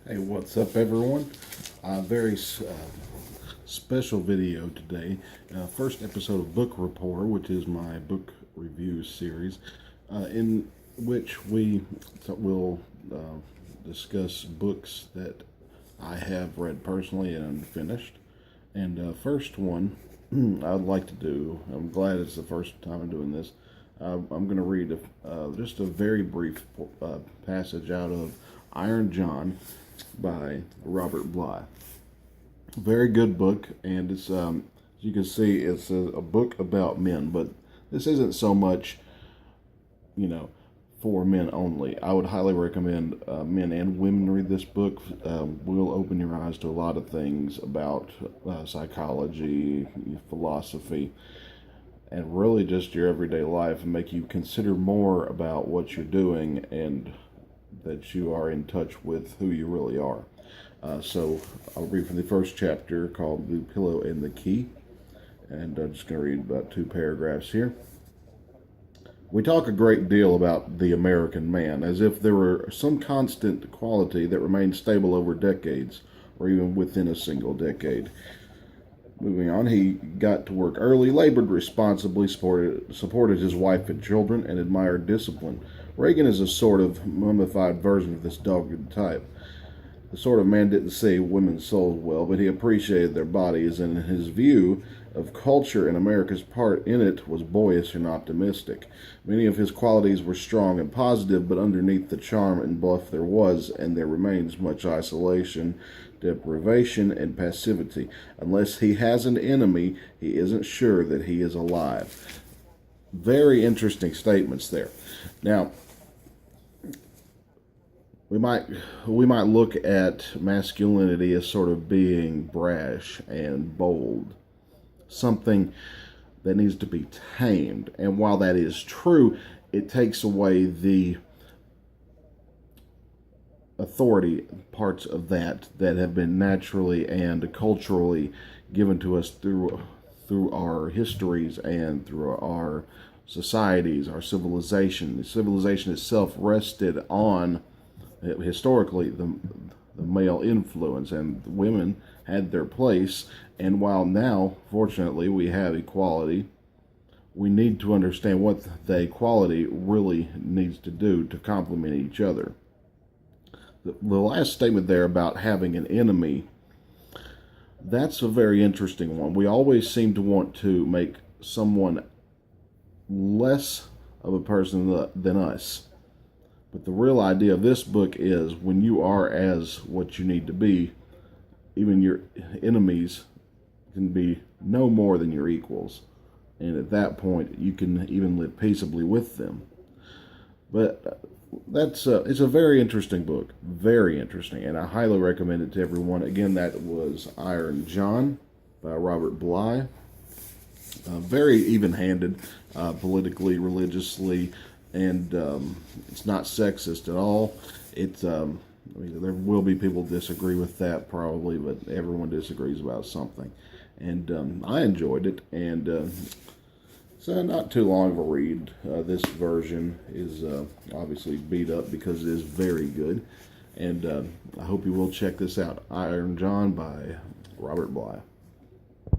Hey, what's up, everyone? Very special video today. First episode of Book Rapport, which is my book review series, in which we will discuss books that I have read personally and finished. And first one I'd like to do, I'm glad it's the first time I'm doing this. I'm going to read just a very brief passage out of Iron John by Robert Bly. Very good book, and it's as you can see, it's a book about men, but this isn't so much, for men only. I would highly recommend men and women read this book. Will open your eyes to a lot of things about psychology, philosophy, and really just your everyday life, and make you consider more about what you're doing and that you are in touch with who you really are. So I'll read from the first chapter called The Pillow and the Key, and I'm just going to read about 2 paragraphs here. We talk a great deal about the American man, as if there were some constant quality that remained stable over decades, or even within a single decade. Moving on, he got to work early, labored responsibly, supported his wife and children, and admired discipline. Reagan is a sort of mummified version of this dogged type. The sort of man didn't see women's souls well, but he appreciated their bodies, and his view of culture and America's part in it was boyish and optimistic. Many of his qualities were strong and positive, but underneath the charm and bluff there was, and there remains, much isolation, deprivation, and passivity. Unless he has an enemy, he isn't sure that he is alive. Very interesting statements there. Now, we might look at masculinity as sort of being brash and bold, something that needs to be tamed. And while that is true, it takes away the authority parts of that have been naturally and culturally given to us through our histories and through our societies, our civilization. The civilization itself rested on, historically, the male influence, and women had their place. And while now, fortunately, we have equality, we need to understand what the equality really needs to do to complement each other. The last statement there about having an enemy, that's a very interesting one. We always seem to want to make someone less of a person than us. But the real idea of this book is when you are as what you need to be, even your enemies can be no more than your equals. And at that point, you can even live peaceably with them. But it's a very interesting book, very interesting, and I highly recommend it to everyone. Again, that was Iron John by Robert Bly. Very even-handed, politically, religiously, and it's not sexist at all. There will be people disagree with that probably, but everyone disagrees about something. And I enjoyed it, and it's not too long of a read. This version is obviously beat up because it is very good, and I hope you will check this out. Iron John by Robert Bly.